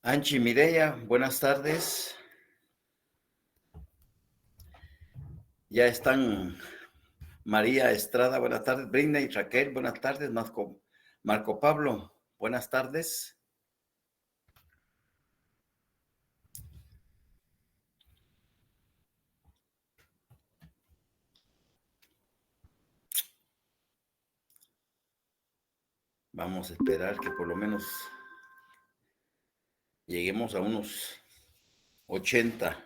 Anchi Mireya, buenas tardes. Ya están María Estrada, buenas tardes. Brinda y Raquel, buenas tardes. Marco Pablo, buenas tardes. Vamos a esperar que por lo menos lleguemos a unos 80.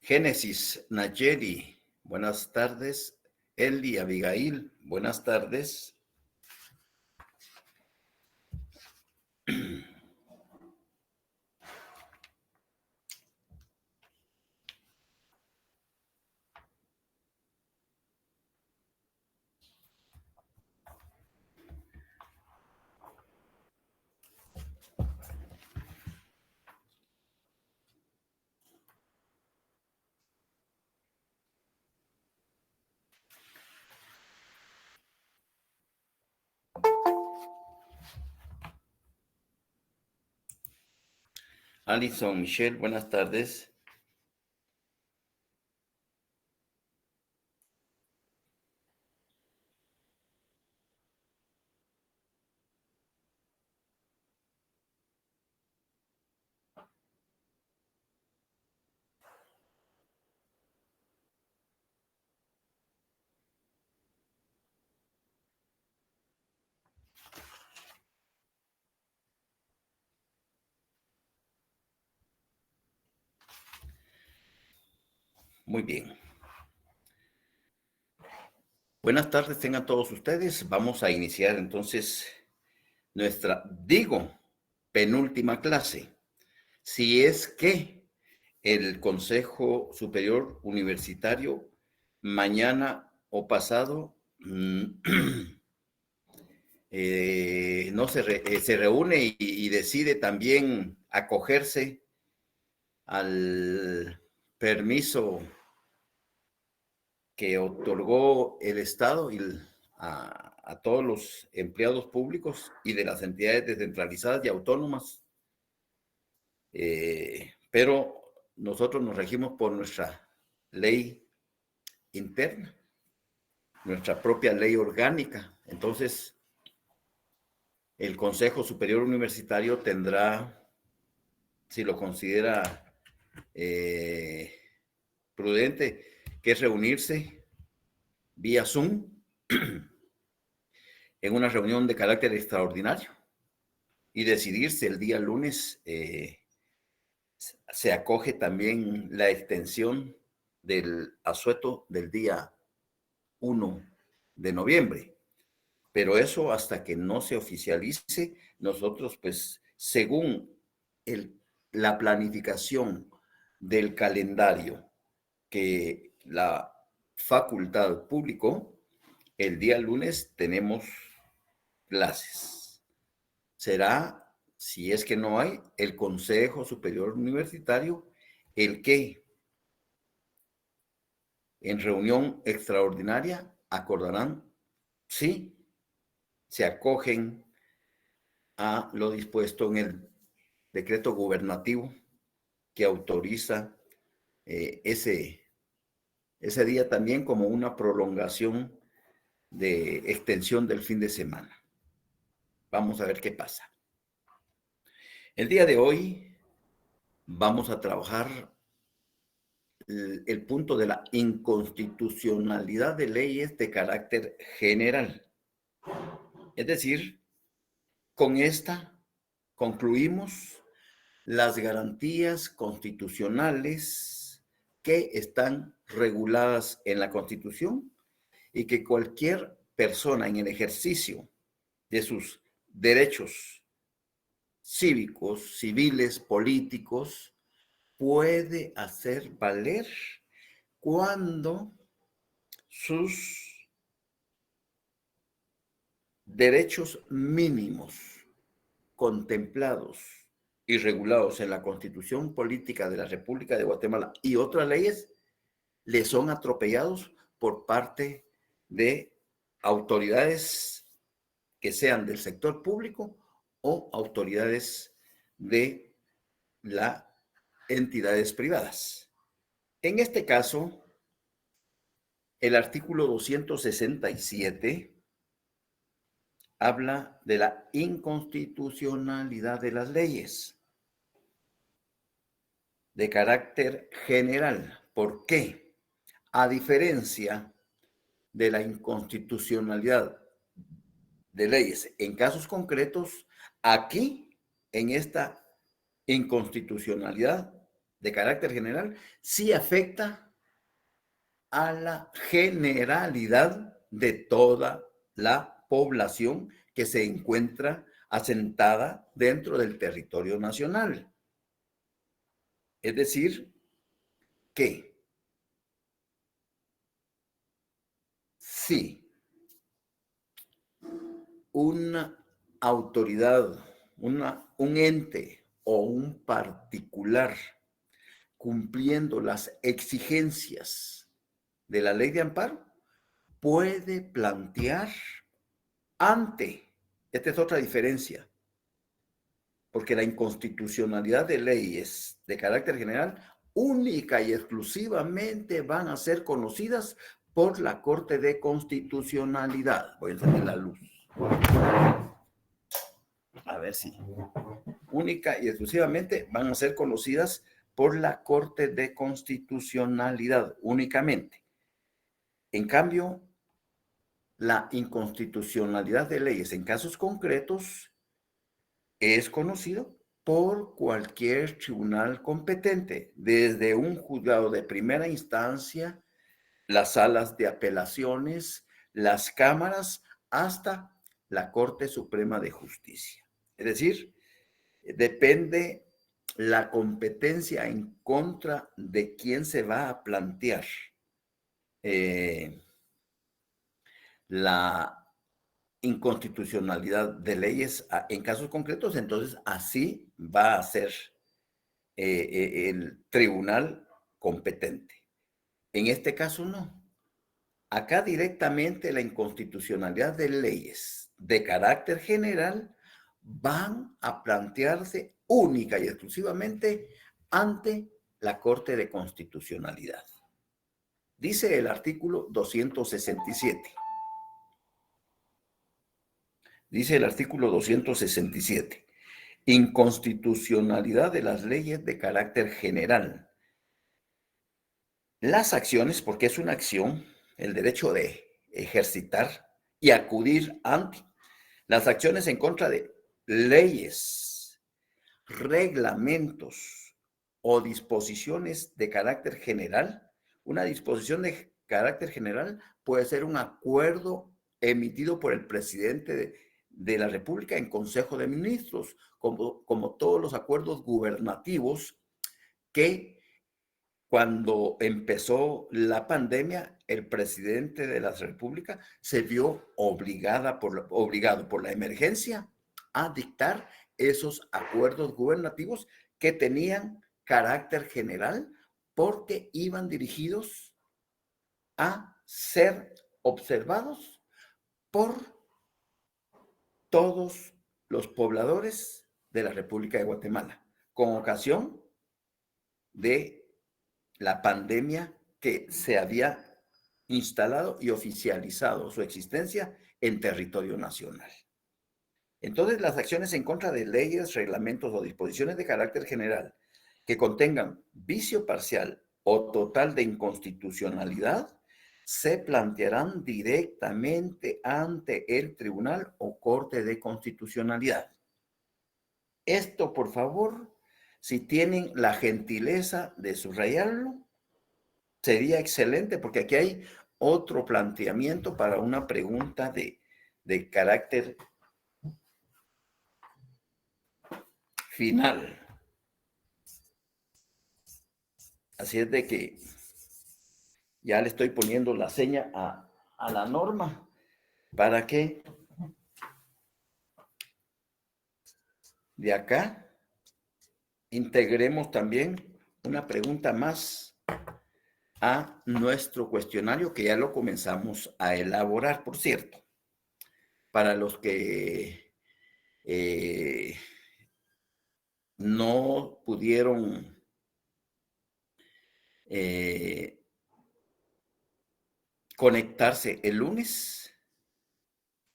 Génesis, Nayeli, buenas tardes. Eli, Abigail, buenas tardes. Alison, Michelle, buenas tardes. Muy bien. Buenas tardes, tengan todos ustedes. Vamos a iniciar entonces nuestra, penúltima clase. Si es que el Consejo Superior Universitario mañana o pasado no se reúne y decide también acogerse al permiso que otorgó el Estado a todos los empleados públicos y de las entidades descentralizadas y autónomas. Pero nosotros nos regimos por nuestra ley interna, nuestra propia ley orgánica. Entonces, el Consejo Superior Universitario tendrá, si lo considera prudente, que reunirse vía Zoom en una reunión de carácter extraordinario y decidir si el día lunes se acoge también la extensión del asueto del día 1 de noviembre. Pero eso hasta que no se oficialice, nosotros pues según la planificación del calendario que la facultad publicó, el día lunes tenemos clases. Será, si es que no hay, el Consejo Superior Universitario el que en reunión extraordinaria acordarán si se acogen a lo dispuesto en el decreto gubernativo que autoriza ese día también como una prolongación de extensión del fin de semana. Vamos a ver qué pasa. El día de hoy vamos a trabajar el punto de la inconstitucionalidad de leyes de carácter general. Es decir, con esta concluimos las garantías constitucionales que están reguladas en la Constitución y que cualquier persona en el ejercicio de sus derechos cívicos, civiles, políticos, puede hacer valer cuando sus derechos mínimos contemplados y regulados en la Constitución Política de la República de Guatemala y otras leyes le son atropellados por parte de autoridades que sean del sector público o autoridades de las entidades privadas. En este caso, el artículo 267 habla de la inconstitucionalidad de las leyes de carácter general. ¿Por qué? A diferencia de la inconstitucionalidad de leyes en casos concretos, aquí, en esta inconstitucionalidad de carácter general, sí afecta a la generalidad de toda la población que se encuentra asentada dentro del territorio nacional. Es decir, que si una autoridad, un ente o un particular cumpliendo las exigencias de la ley de amparo, puede plantear ante, esta es otra diferencia, porque la inconstitucionalidad de leyes de carácter general única y exclusivamente van a ser conocidas por la Corte de Constitucionalidad. Voy a encender la luz. A ver si. Única y exclusivamente van a ser conocidas por la Corte de Constitucionalidad, únicamente. En cambio, la inconstitucionalidad de leyes en casos concretos es conocido por cualquier tribunal competente, desde un juzgado de primera instancia, las salas de apelaciones, las cámaras, hasta la Corte Suprema de Justicia. Es decir, depende la competencia en contra de quién se va a plantear la inconstitucionalidad de leyes en casos concretos, entonces así va a ser el tribunal competente. En este caso no. Acá directamente la inconstitucionalidad de leyes de carácter general van a plantearse única y exclusivamente ante la Corte de Constitucionalidad. Dice el artículo 267. Dice el artículo 267. Inconstitucionalidad de las leyes de carácter general. Las acciones, porque es una acción, el derecho de ejercitar y acudir ante las acciones en contra de leyes, reglamentos o disposiciones de carácter general. Una disposición de carácter general puede ser un acuerdo emitido por el presidente de la República en Consejo de Ministros, como todos los acuerdos gubernativos que cuando empezó la pandemia, el presidente de la República se vio obligado por la emergencia a dictar esos acuerdos gubernativos que tenían carácter general porque iban dirigidos a ser observados por todos los pobladores de la República de Guatemala, con ocasión de la pandemia que se había instalado y oficializado su existencia en territorio nacional. Entonces, las acciones en contra de leyes, reglamentos o disposiciones de carácter general que contengan vicio parcial o total de inconstitucionalidad se plantearán directamente ante el Tribunal o Corte de Constitucionalidad. Esto, por favor, si tienen la gentileza de subrayarlo, sería excelente, porque aquí hay otro planteamiento para una pregunta de carácter final. Así es de que ya le estoy poniendo la seña a la norma para que de acá integremos también una pregunta más a nuestro cuestionario, que ya lo comenzamos a elaborar, por cierto. Para los que no pudieron conectarse el lunes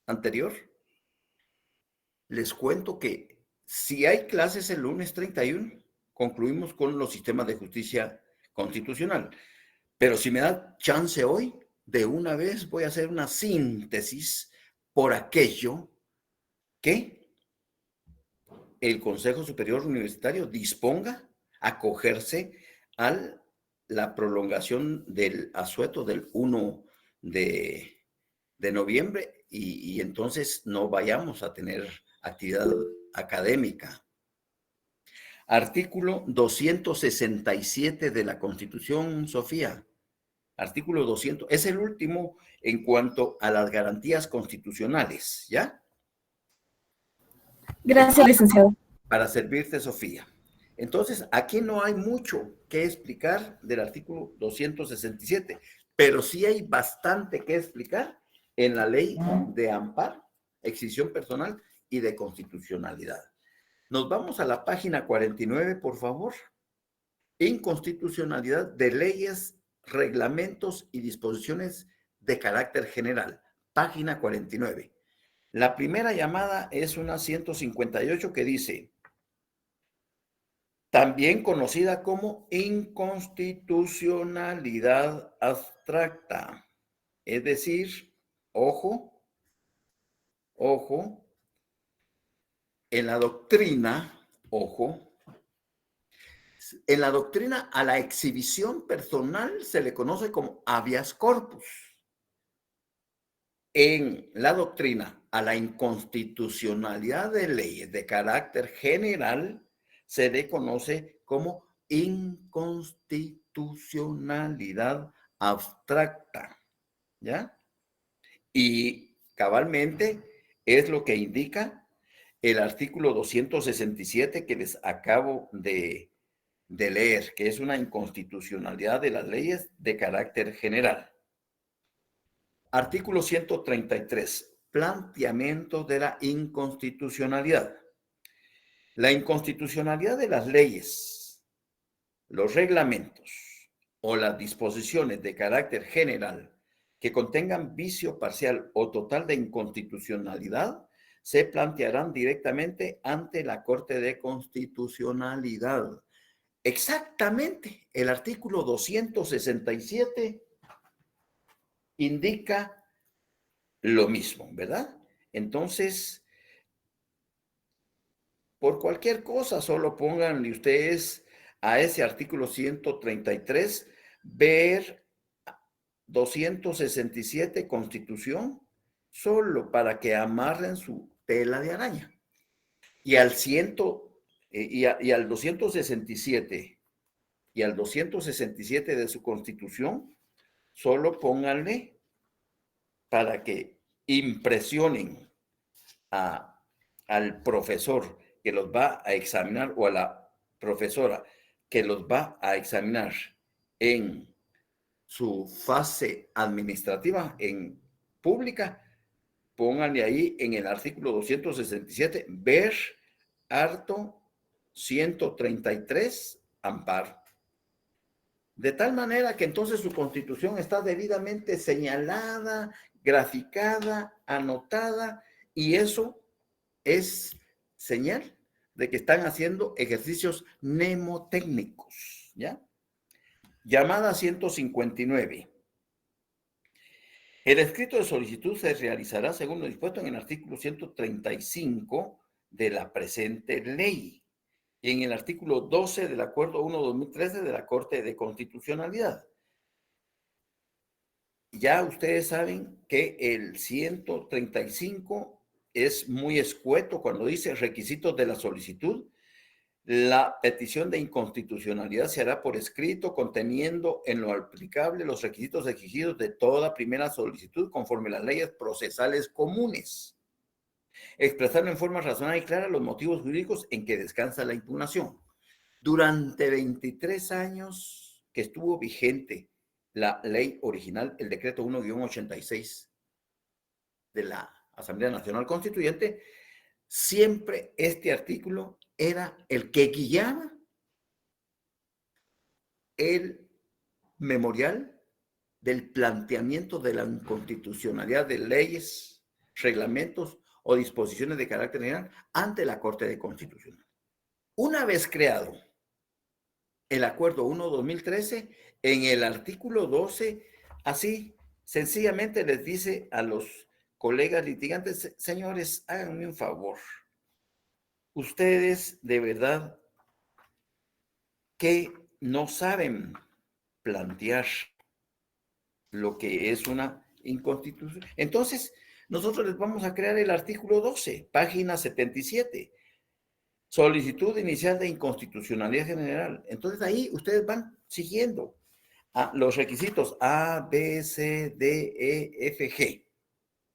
anterior, les cuento que si hay clases el lunes 31, concluimos con los sistemas de justicia constitucional. Pero si me da chance hoy, de una vez voy a hacer una síntesis por aquello que el Consejo Superior Universitario disponga a acogerse a la prolongación del asueto del 1 de noviembre y entonces no vayamos a tener actividad académica. Artículo 267 de la Constitución, Sofía. Artículo 200, es el último en cuanto a las garantías constitucionales, ¿ya? Gracias, licenciado. Para servirte, Sofía. Entonces, aquí no hay mucho que explicar del artículo 267, pero sí hay bastante que explicar en la ley de amparo, exhibición personal y de constitucionalidad. Nos vamos a la página 49, por favor. Inconstitucionalidad de leyes, reglamentos y disposiciones de carácter general. Página 49. La primera llamada es una 158 que dice, también conocida como inconstitucionalidad abstracta. Es decir, ojo, en la doctrina, en la doctrina a la exhibición personal se le conoce como habeas corpus. En la doctrina a la inconstitucionalidad de leyes de carácter general se le conoce como inconstitucionalidad abstracta, ¿ya? Y cabalmente es lo que indica el artículo 267 que les acabo de leer, que es una inconstitucionalidad de las leyes de carácter general. Artículo 133, planteamiento de la inconstitucionalidad. La inconstitucionalidad de las leyes, los reglamentos o las disposiciones de carácter general que contengan vicio parcial o total de inconstitucionalidad se plantearán directamente ante la Corte de Constitucionalidad. Exactamente, el artículo 267 indica lo mismo, ¿verdad? Entonces, por cualquier cosa, solo pónganle ustedes a ese artículo 133, ver 267 Constitución, solo para que amarren su tela de araña. Y al 267 y al 267 de su Constitución, solo pónganle para que impresionen al profesor que los va a examinar o a la profesora que los va a examinar en su fase administrativa en pública, pónganle ahí en el artículo 267, ver harto 133, amparo. De tal manera que entonces su constitución está debidamente señalada, graficada, anotada, y eso es señal de que están haciendo ejercicios mnemotécnicos, ¿ya? Llamada 159. El escrito de solicitud se realizará según lo dispuesto en el artículo 135 de la presente ley y en el artículo 12 del Acuerdo 1-2013 de la Corte de Constitucionalidad. Ya ustedes saben que el 135 es muy escueto cuando dice requisitos de la solicitud. La petición de inconstitucionalidad se hará por escrito, conteniendo en lo aplicable los requisitos exigidos de toda primera solicitud conforme a las leyes procesales comunes. Expresando en forma razonada y clara los motivos jurídicos en que descansa la impugnación. Durante 23 años que estuvo vigente la ley original, el decreto 1-86 de la Asamblea Nacional Constituyente, siempre este artículo era el que guiaba el memorial del planteamiento de la inconstitucionalidad de leyes, reglamentos o disposiciones de carácter general ante la Corte Constitucional. Una vez creado el Acuerdo 1/2013, en el artículo 12, así sencillamente les dice a los colegas litigantes: señores, háganme un favor. Ustedes de verdad que no saben plantear lo que es una inconstitución. Entonces, nosotros les vamos a crear el artículo 12, página 77. Solicitud inicial de inconstitucionalidad general. Entonces, ahí ustedes van siguiendo los requisitos A, B, C, D, E, F, G.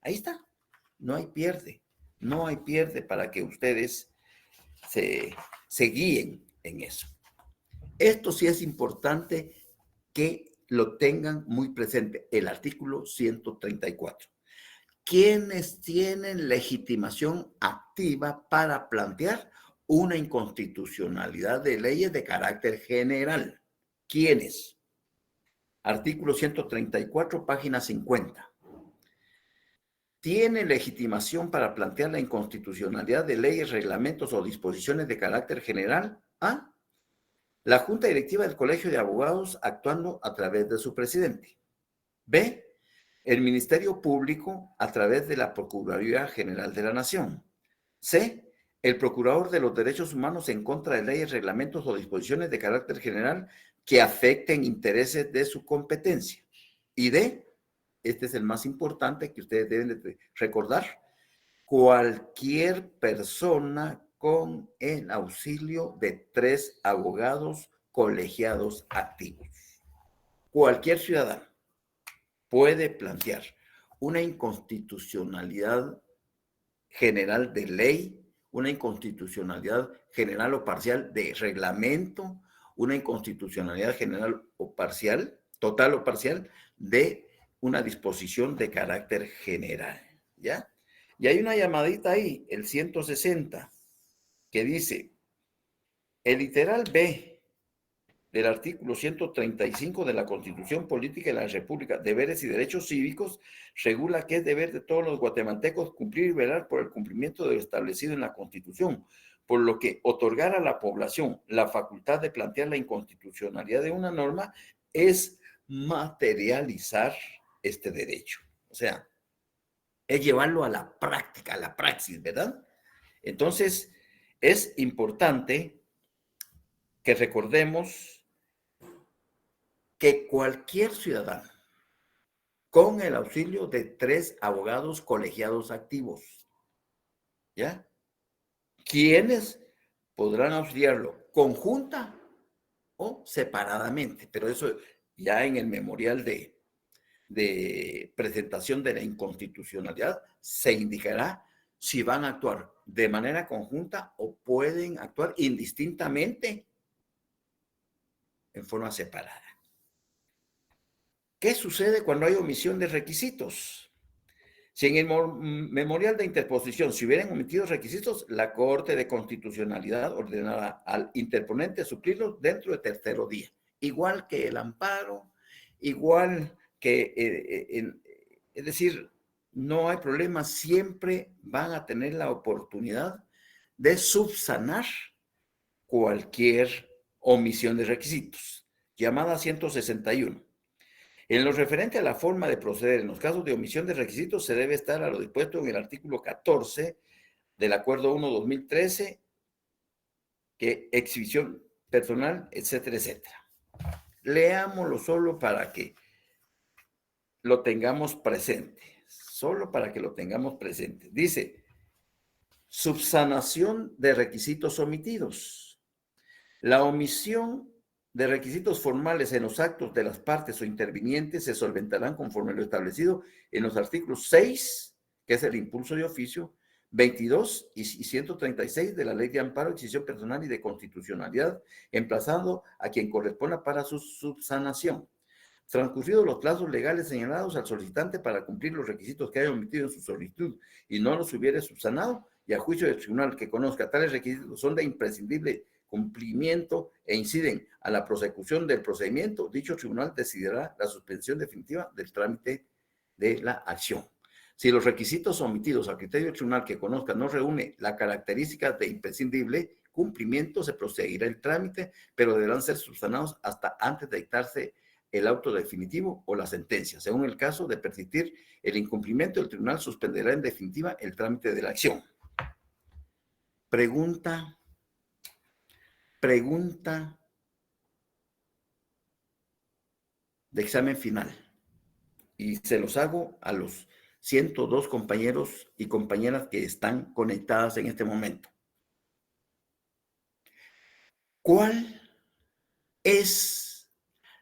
Ahí está. No hay pierde. No hay pierde para que ustedes se guíen en eso. Esto sí es importante que lo tengan muy presente. El artículo 134. ¿Quiénes tienen legitimación activa para plantear una inconstitucionalidad de leyes de carácter general? ¿Quiénes? Artículo 134, página 50. Tiene legitimación para plantear la inconstitucionalidad de leyes, reglamentos o disposiciones de carácter general a la Junta Directiva del Colegio de Abogados actuando a través de su presidente. B, el Ministerio Público a través de la Procuraduría General de la Nación. C, el Procurador de los Derechos Humanos en contra de leyes, reglamentos o disposiciones de carácter general que afecten intereses de su competencia. Y D, este es el más importante que ustedes deben de recordar, cualquier persona con el auxilio de 3 abogados colegiados activos. Cualquier ciudadano puede plantear una inconstitucionalidad general de ley, una inconstitucionalidad general o parcial de reglamento, una inconstitucionalidad general o parcial, total o parcial, de una disposición de carácter general, ¿ya? Y hay una llamadita ahí, el 160, que dice, el literal B del artículo 135 de la Constitución Política de la República, deberes y derechos cívicos, regula que es deber de todos los guatemaltecos cumplir y velar por el cumplimiento de lo establecido en la Constitución, por lo que otorgar a la población la facultad de plantear la inconstitucionalidad de una norma es materializar este derecho. O sea, es llevarlo a la práctica, a la praxis, ¿verdad? Entonces, es importante que recordemos que cualquier ciudadano, con el auxilio de 3 abogados colegiados activos, ¿ya? Quienes podrán auxiliarlo conjunta o separadamente, pero eso ya en el memorial de presentación de la inconstitucionalidad se indicará si van a actuar de manera conjunta o pueden actuar indistintamente en forma separada. ¿Qué sucede cuando hay omisión de requisitos? Si en el memorial de interposición se hubieran omitido requisitos, la Corte de Constitucionalidad ordenará al interponente suplirlos dentro del tercer día. Igual que el amparo, igual que, es decir, no hay problema, siempre van a tener la oportunidad de subsanar cualquier omisión de requisitos. Llamada 161. En lo referente a la forma de proceder en los casos de omisión de requisitos, se debe estar a lo dispuesto en el artículo 14 del Acuerdo 1/2013, que exhibición personal, etcétera, etcétera. Leámoslo solo para que lo tengamos presente. Solo para que lo tengamos presente. Dice, subsanación de requisitos omitidos. La omisión de requisitos formales en los actos de las partes o intervinientes se solventarán conforme lo establecido en los artículos 6, que es el impulso de oficio, 22 y 136 de la Ley de Amparo, Exhibición Personal y de Constitucionalidad, emplazando a quien corresponda para su subsanación. Transcurridos los plazos legales señalados al solicitante para cumplir los requisitos que haya omitido en su solicitud y no los hubiere subsanado, y a juicio del tribunal que conozca tales requisitos son de imprescindible cumplimiento e inciden a la prosecución del procedimiento, dicho tribunal decidirá la suspensión definitiva del trámite de la acción. Si los requisitos omitidos a criterio del tribunal que conozca no reúne la característica de imprescindible cumplimiento, se proseguirá el trámite, pero deberán ser subsanados hasta antes de dictarse el auto definitivo o la sentencia. Según el caso de persistir el incumplimiento, el tribunal suspenderá en definitiva el trámite de la acción. Pregunta de examen final. Y se los hago a los 102 compañeros y compañeras que están conectadas en este momento. ¿Cuál es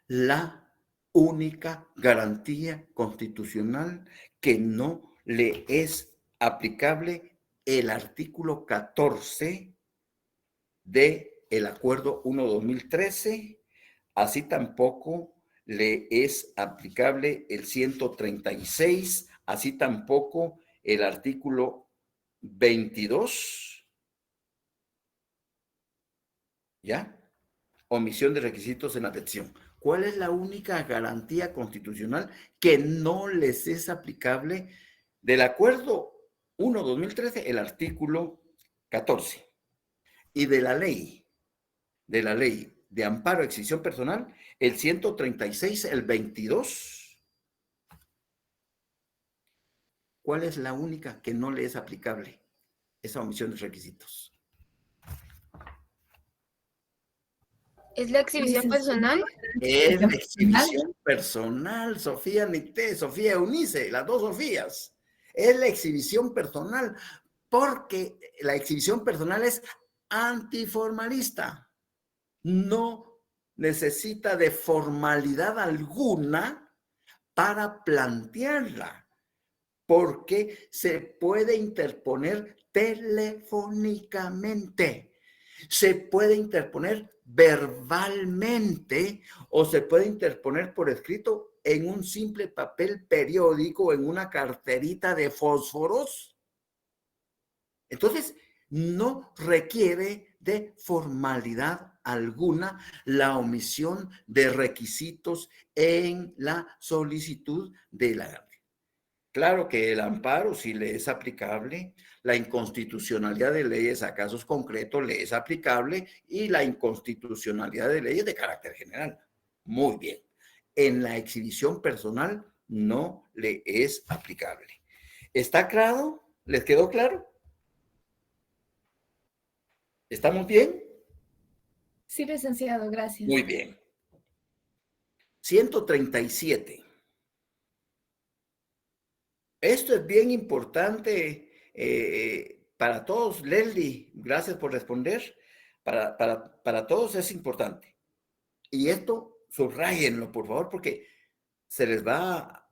la única garantía constitucional que no le es aplicable el artículo 14 del Acuerdo 1-2013? Así tampoco le es aplicable el 136, así tampoco el artículo 22, ¿ya? Omisión de requisitos en la petición. ¿Cuál es la única garantía constitucional que no les es aplicable del Acuerdo 1-2013, el artículo 14? Y de la ley de amparo a exhibición personal, el 136, el 22. ¿Cuál es la única que no le es aplicable esa omisión de requisitos? ¿Es la exhibición personal? Es la exhibición personal, Sofía Nicté, Sofía Eunice, las dos Sofías. Es la exhibición personal, porque la exhibición personal es antiformalista. No necesita de formalidad alguna para plantearla, porque se puede interponer telefónicamente, se puede interponer verbalmente o se puede interponer por escrito en un simple papel periódico, en una carterita de fósforos. Entonces, no requiere de formalidad alguna la omisión de requisitos en la solicitud de la garantía. Claro que el amparo sí le es aplicable, la inconstitucionalidad de leyes a casos concretos le es aplicable y la inconstitucionalidad de leyes de carácter general. Muy bien. En la exhibición personal no le es aplicable. ¿Está claro? ¿Les quedó claro? ¿Estamos bien? Sí, licenciado, gracias. Muy bien. 137. Esto es bien importante para todos. Leslie, gracias por responder. Para todos es importante. Y esto, subrayenlo, por favor, porque se les va...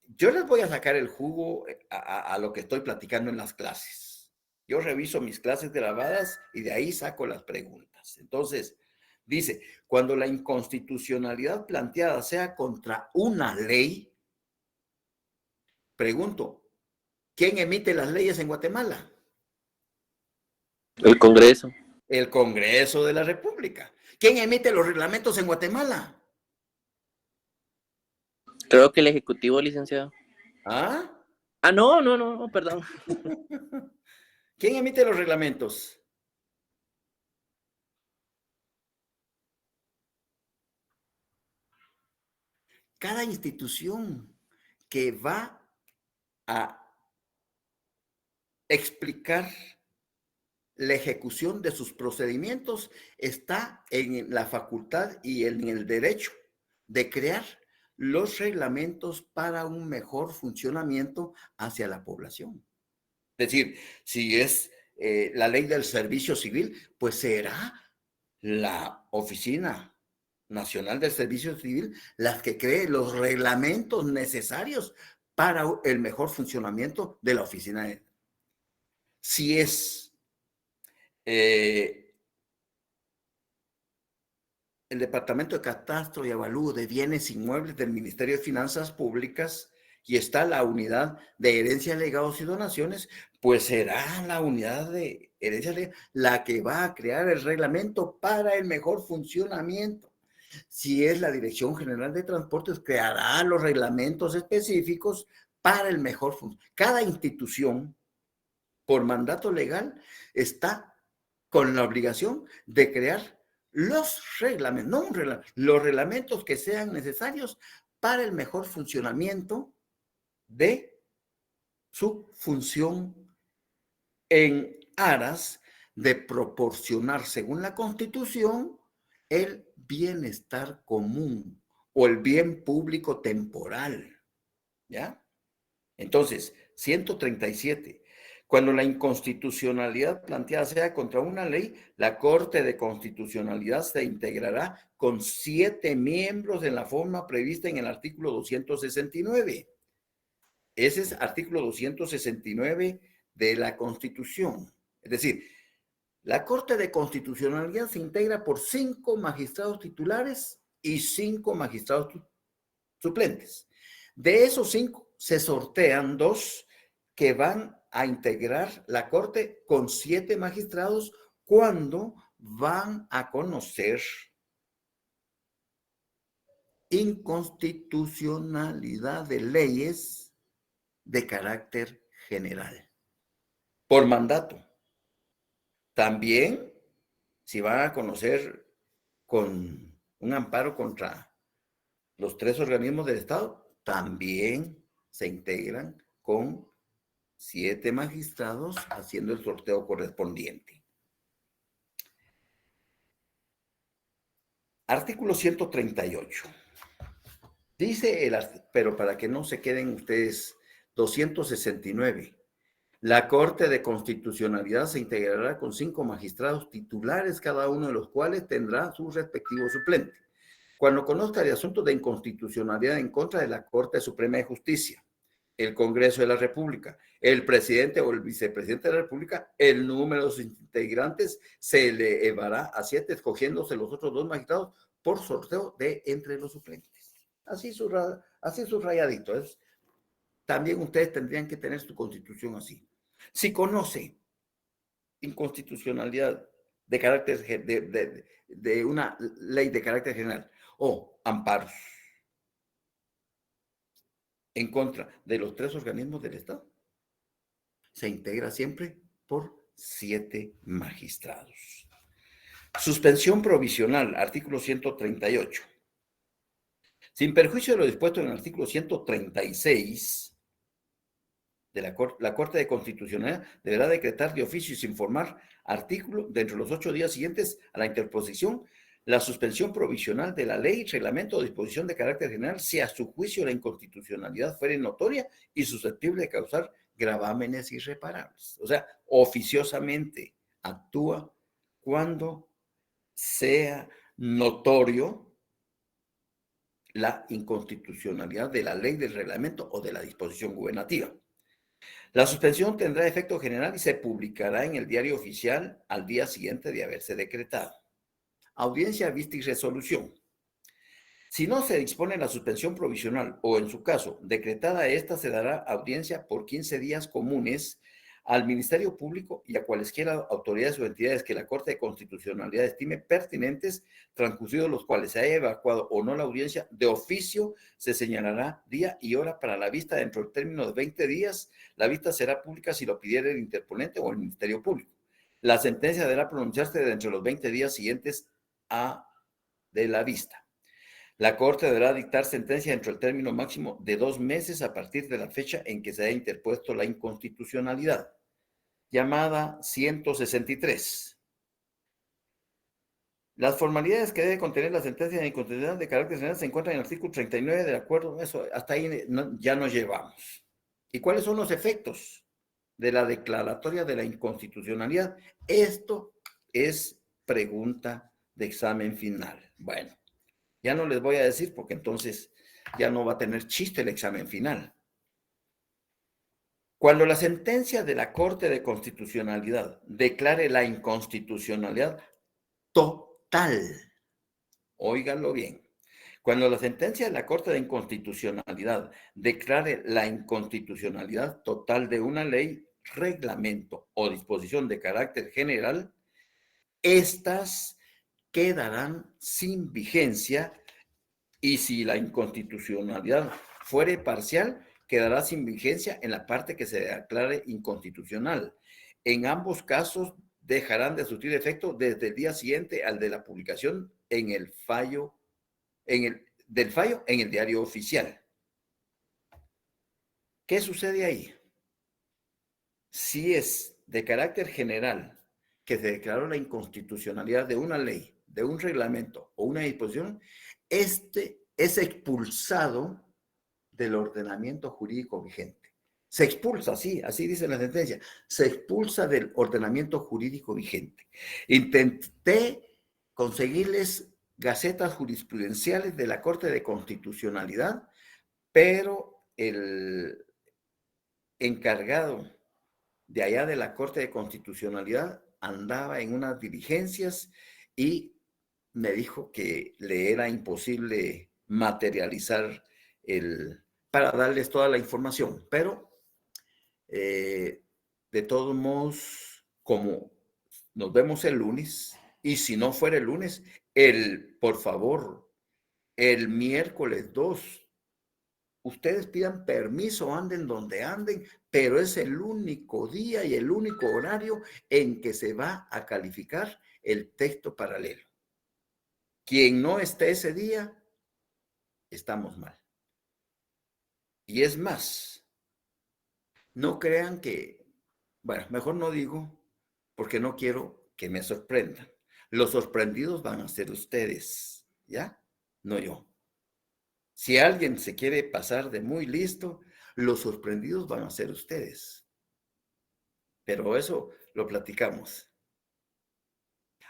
Yo les voy a sacar el jugo a lo que estoy platicando en las clases. Yo reviso mis clases grabadas y de ahí saco las preguntas. Entonces, dice, cuando la inconstitucionalidad planteada sea contra una ley, pregunto, ¿quién emite las leyes en Guatemala? El Congreso. El Congreso de la República. ¿Quién emite los reglamentos en Guatemala? Creo que el Ejecutivo, licenciado. ¿Ah? Ah, no, perdón. ¿Quién emite los reglamentos? Cada institución que va a explicar la ejecución de sus procedimientos está en la facultad y en el derecho de crear los reglamentos para un mejor funcionamiento hacia la población. Es decir, si es la ley del servicio civil, pues será la Oficina Nacional del Servicio Civil las que cree los reglamentos necesarios para el mejor funcionamiento de la oficina. Si es el Departamento de Catastro y Avalúo de Bienes Inmuebles del Ministerio de Finanzas Públicas y está la unidad de herencia, legados y donaciones, pues será la unidad de herencia la que va a crear el reglamento para el mejor funcionamiento. Si es la Dirección General de Transportes, creará los reglamentos específicos para el mejor funcionamiento. Cada institución, por mandato legal, está con la obligación de crear los reglamentos, no un reglamento, los reglamentos que sean necesarios para el mejor funcionamiento de su función en aras de proporcionar, según la Constitución, el bienestar común o el bien público temporal. ¿Ya? Entonces, 137. Cuando la inconstitucionalidad planteada sea contra una ley, la Corte de Constitucionalidad se integrará con 7 miembros en la forma prevista en el artículo 269. Ese es artículo 269 de la Constitución. Es decir, la Corte de Constitucionalidad se integra por 5 magistrados titulares y 5 magistrados suplentes. De esos 5 se sortean 2 que van a integrar la Corte con 7 magistrados cuando van a conocer inconstitucionalidad de leyes de carácter general, por mandato. También, si van a conocer con un amparo contra los 3 organismos del Estado, también se integran con 7 magistrados haciendo el sorteo correspondiente. Artículo 138. Dice pero para que no se queden ustedes, 269. La Corte de Constitucionalidad se integrará con 5 magistrados titulares, cada uno de los cuales tendrá su respectivo suplente. Cuando conozca de asuntos de inconstitucionalidad en contra de la Corte Suprema de Justicia, el Congreso de la República, el presidente o el vicepresidente de la República, el número de sus integrantes se elevará a 7, escogiéndose los otros 2 magistrados por sorteo de entre los suplentes. Así subrayadito. También ustedes tendrían que tener su constitución así. Si conoce inconstitucionalidad de carácter de una ley de carácter general o amparos en contra de los 3 organismos del Estado, se integra siempre por 7 magistrados. Suspensión provisional, artículo 138. Sin perjuicio de lo dispuesto en el artículo 136, la Corte de Constitucionalidad deberá decretar de oficio y sin formar artículo dentro de los 8 días siguientes a la interposición la suspensión provisional de la ley, reglamento o disposición de carácter general si a su juicio la inconstitucionalidad fuere notoria y susceptible de causar gravámenes irreparables. O sea, oficiosamente actúa cuando sea notorio la inconstitucionalidad de la ley, del reglamento o de la disposición gubernativa. La suspensión tendrá efecto general y se publicará en el diario oficial al día siguiente de haberse decretado. Audiencia, vista y resolución. Si no se dispone la suspensión provisional o, en su caso, decretada esta, se dará audiencia por 15 días comunes al Ministerio Público y a cualesquiera autoridades o entidades que la Corte de Constitucionalidad estime pertinentes, transcurridos los cuales se haya evacuado o no la audiencia, de oficio se señalará día y hora para la vista dentro del término de 20 días. La vista será pública si lo pidiera el interponente o el Ministerio Público. La sentencia deberá pronunciarse dentro de los 20 días siguientes de la vista. La Corte deberá dictar sentencia dentro del término máximo de 2 meses a partir de la fecha en que se haya interpuesto la inconstitucionalidad. Llamada 163. Las formalidades que debe contener la sentencia de inconstitucionalidad de carácter general se encuentran en el artículo 39 del acuerdo. Eso, hasta ahí ya nos llevamos. ¿Y cuáles son los efectos de la declaratoria de la inconstitucionalidad? Esto es pregunta de examen final. Bueno, ya no les voy a decir porque entonces ya no va a tener chiste el examen final. Cuando la sentencia de la Corte de Constitucionalidad declare la inconstitucionalidad total, óiganlo bien, Cuando la sentencia de la Corte de Inconstitucionalidad declare la inconstitucionalidad total de una ley, reglamento o disposición de carácter general, estas quedarán sin vigencia y si la inconstitucionalidad fuere parcial, quedará sin vigencia en la parte que se declare inconstitucional. En ambos casos dejarán de surtir efecto desde el día siguiente al de la publicación en el fallo, del fallo en el diario oficial. ¿Qué sucede ahí? Si es de carácter general que se declaró la inconstitucionalidad de una ley, de un reglamento o una disposición, este es expulsado del ordenamiento jurídico vigente. Se expulsa, así dice la sentencia, se expulsa del ordenamiento jurídico vigente. Intenté conseguirles gacetas jurisprudenciales de la Corte de Constitucionalidad, pero el encargado de allá de la Corte de Constitucionalidad andaba en unas diligencias y me dijo que le era imposible materializar para darles toda la información, pero de todos modos, como nos vemos el lunes, y si no fuera el lunes, por favor, el miércoles 2, ustedes pidan permiso, anden donde anden, pero es el único día y el único horario en que se va a calificar el texto paralelo. Quien no esté ese día, estamos mal. Y es más, no crean que, bueno, mejor no digo, porque no quiero que me sorprendan. Los sorprendidos van a ser ustedes, ¿ya? No yo. Si alguien se quiere pasar de muy listo, los sorprendidos van a ser ustedes. Pero eso lo platicamos.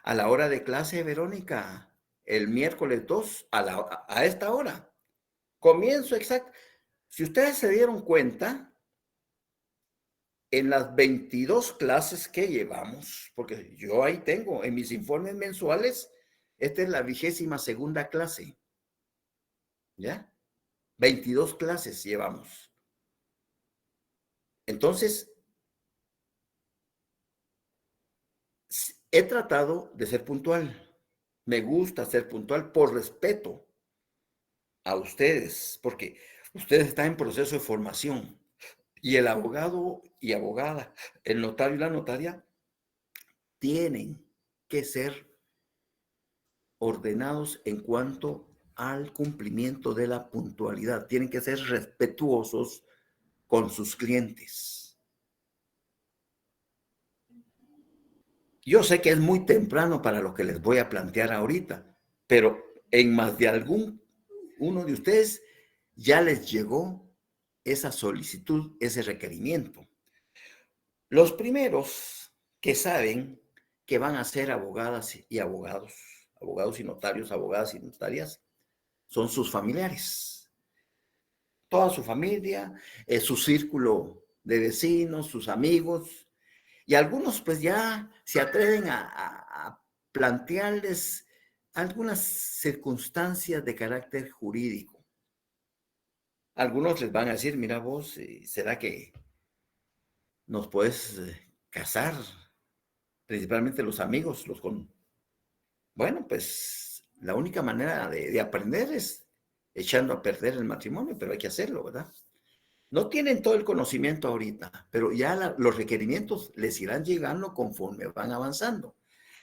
A la hora de clase, Verónica, el miércoles 2, a esta hora. Comienzo exacto. Si ustedes se dieron cuenta, en las 22 clases que llevamos, porque yo ahí tengo, en mis informes mensuales, esta es la 22ª clase. ¿Ya? 22 clases llevamos. Entonces, he tratado de ser puntual. Me gusta ser puntual por respeto a ustedes, porque ustedes están en proceso de formación y el abogado y abogada, el notario y la notaria tienen que ser ordenados en cuanto al cumplimiento de la puntualidad. Tienen que ser respetuosos con sus clientes. Yo sé que es muy temprano para lo que les voy a plantear ahorita, pero en más de uno de ustedes ya les llegó esa solicitud, ese requerimiento. Los primeros que saben que van a ser abogadas y abogados y notarios, abogadas y notarias, son sus familiares. Toda su familia, su círculo de vecinos, sus amigos, y algunos pues ya se atreven a plantearles algunas circunstancias de carácter jurídico. Algunos les van a decir, mira vos, ¿será que nos puedes casar? Principalmente los amigos, Bueno, pues la única manera de aprender es echando a perder el matrimonio, pero hay que hacerlo, ¿verdad? No tienen todo el conocimiento ahorita, pero ya los requerimientos les irán llegando conforme van avanzando.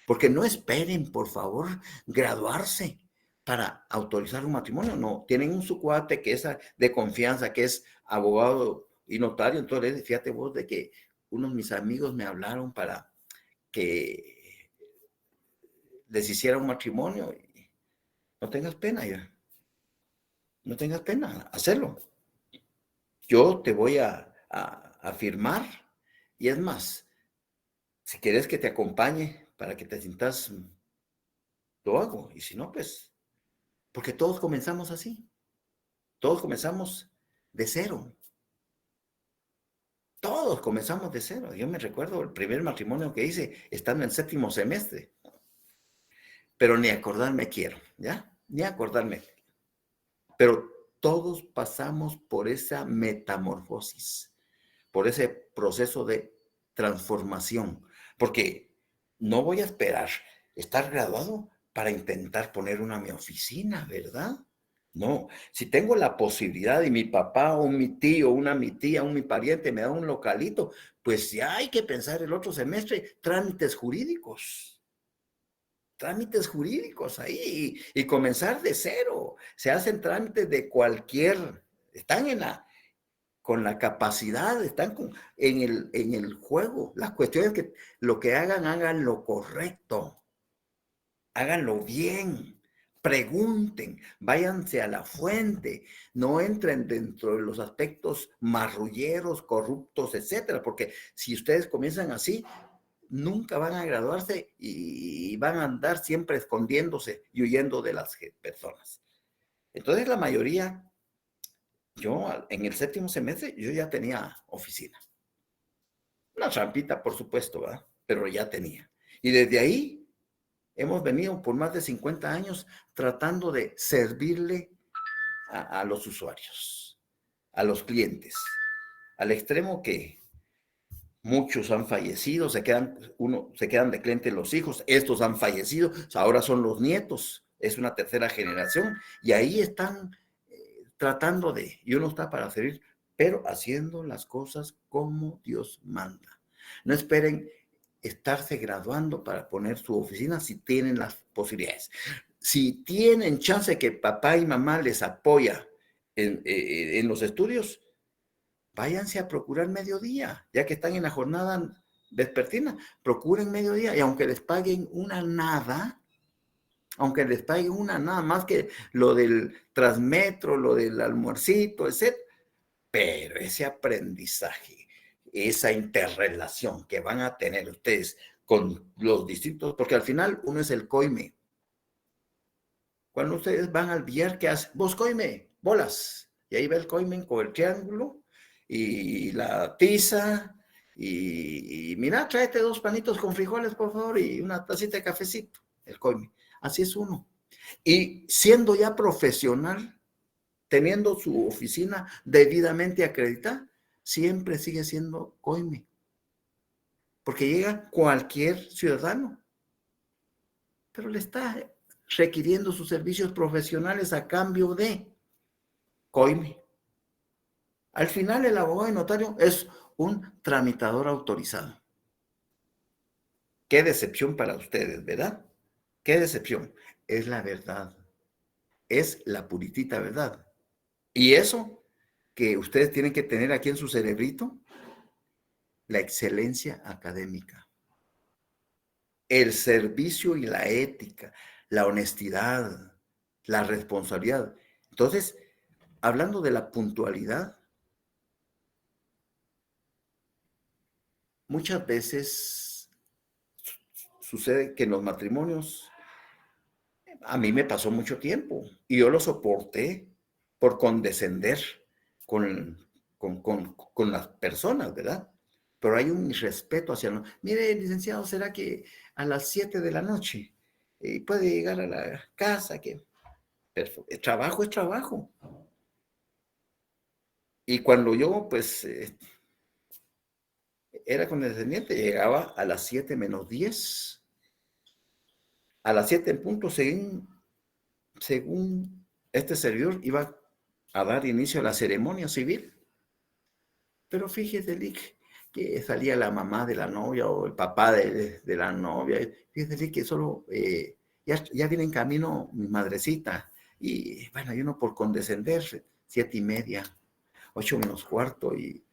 Porque no esperen, por favor, graduarse para autorizar un matrimonio. No, tienen un su cuate que es de confianza, que es abogado y notario. Entonces, fíjate vos de que unos de mis amigos me hablaron para que les hiciera un matrimonio. Y no tengas pena, ya. No tengas pena, hacerlo. Yo te voy a firmar, y es más, si quieres que te acompañe para que te sientas, lo hago, y si no, pues, porque todos comenzamos así, todos comenzamos de cero, todos comenzamos de cero. Yo me recuerdo el primer matrimonio que hice estando en 7º semestre, pero ni acordarme quiero, ¿ya? Ni acordarme. pero todos pasamos por esa metamorfosis, por ese proceso de transformación, porque no voy a esperar estar graduado para intentar poner mi oficina, ¿verdad? No, si tengo la posibilidad y mi papá o mi tío, mi tía, mi pariente me da un localito, pues ya hay que pensar el otro semestre trámites jurídicos ahí y comenzar de cero. Se hacen trámites de cualquier, están con la capacidad, están en el juego. La cuestión es que lo que hagan lo correcto, háganlo bien, pregunten, váyanse a la fuente, no entren dentro de los aspectos marrulleros, corruptos, etcétera, porque si ustedes comienzan así, nunca van a graduarse y van a andar siempre escondiéndose y huyendo de las personas. Entonces la mayoría, yo en el séptimo semestre, yo ya tenía oficina. Una trampita, por supuesto, ¿verdad? Pero ya tenía. Y desde ahí hemos venido por más de 50 años tratando de servirle a los usuarios, a los clientes, al extremo que muchos han fallecido, se quedan de cliente los hijos, estos han fallecido, ahora son los nietos, es una tercera generación, y ahí están tratando y uno está para servir, pero haciendo las cosas como Dios manda. No esperen estarse graduando para poner su oficina si tienen las posibilidades. Si tienen chance que papá y mamá les apoya en los estudios, váyanse a procurar mediodía, ya que están en la jornada vespertina, procuren mediodía y aunque les paguen una nada más que lo del Transmetro, lo del almuercito, etc. Pero ese aprendizaje, esa interrelación que van a tener ustedes con los distintos, porque al final uno es el coime. Cuando ustedes van al billar, ¿qué hacen? Vos coime, bolas. Y ahí va el coime con el triángulo y la tiza y mira, tráete 2 panitos con frijoles, por favor, y una tacita de cafecito, el coime. Así es uno. Y siendo ya profesional, teniendo su oficina debidamente acreditada, siempre sigue siendo coime. Porque llega cualquier ciudadano, pero le está requiriendo sus servicios profesionales a cambio de coime. Al final, el abogado y notario es un tramitador autorizado. Qué decepción para ustedes, ¿verdad? Qué decepción. Es la verdad. Es la puritita verdad. Y eso que ustedes tienen que tener aquí en su cerebrito, la excelencia académica, el servicio y la ética, la honestidad, la responsabilidad. Entonces, hablando de la puntualidad, muchas veces sucede que en los matrimonios, a mí me pasó mucho tiempo y yo lo soporté por condescender con las personas, ¿verdad? Pero hay un irrespeto hacia mire, licenciado, ¿será que a las 7 de la noche puede llegar a la casa? El trabajo es trabajo. Y cuando yo, pues, era condescendiente, llegaba a las 7 menos 10. A las 7 en punto, según este servidor, iba a dar inicio a la ceremonia civil. Pero fíjese, Lick, que salía la mamá de la novia o el papá de la novia. Fíjese, Lick, que solo ya viene en camino mi madrecita. Y bueno, yo no por condescender, 7:30, 8 menos cuarto, y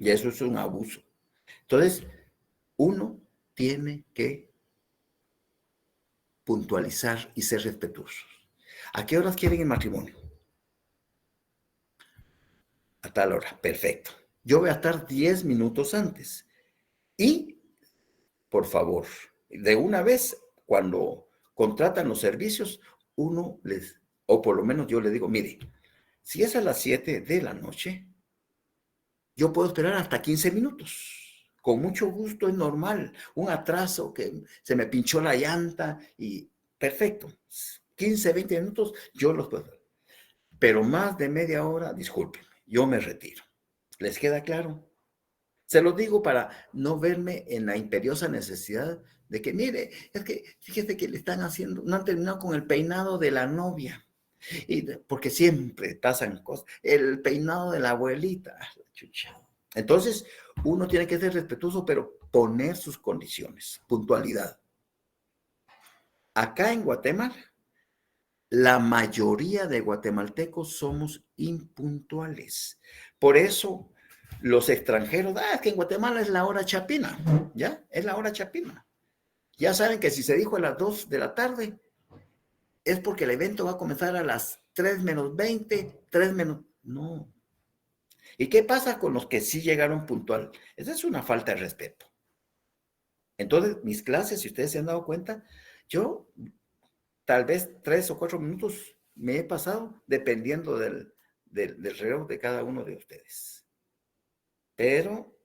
eso es un abuso. Entonces, uno tiene que puntualizar y ser respetuosos. ¿A qué horas quieren el matrimonio? A tal hora, perfecto. Yo voy a estar 10 minutos antes. Y, por favor, de una vez, cuando contratan los servicios, o por lo menos yo les digo, mire, si es a las 7 de la noche, yo puedo esperar hasta 15 minutos. Con mucho gusto, es normal. Un atraso, que se me pinchó la llanta y perfecto. 15, 20 minutos, yo los puedo dar. Pero más de media hora, discúlpenme, yo me retiro. ¿Les queda claro? Se los digo para no verme en la imperiosa necesidad de que, mire, es que fíjese que le están haciendo, no han terminado con el peinado de la novia. Porque siempre pasan cosas. El peinado de la abuelita. Chucha. Entonces, uno tiene que ser respetuoso, pero poner sus condiciones, puntualidad. Acá en Guatemala, la mayoría de guatemaltecos somos impuntuales. Por eso los extranjeros, es que en Guatemala es la hora chapina, ¿ya? Es la hora chapina. Ya saben que si se dijo a las 2 de la tarde, es porque el evento va a comenzar a las 3 menos 20, 3 menos... No. ¿Y qué pasa con los que sí llegaron puntual? Esa es una falta de respeto. Entonces, mis clases, si ustedes se han dado cuenta, yo tal vez 3 o 4 minutos me he pasado, dependiendo del reloj de cada uno de ustedes. Pero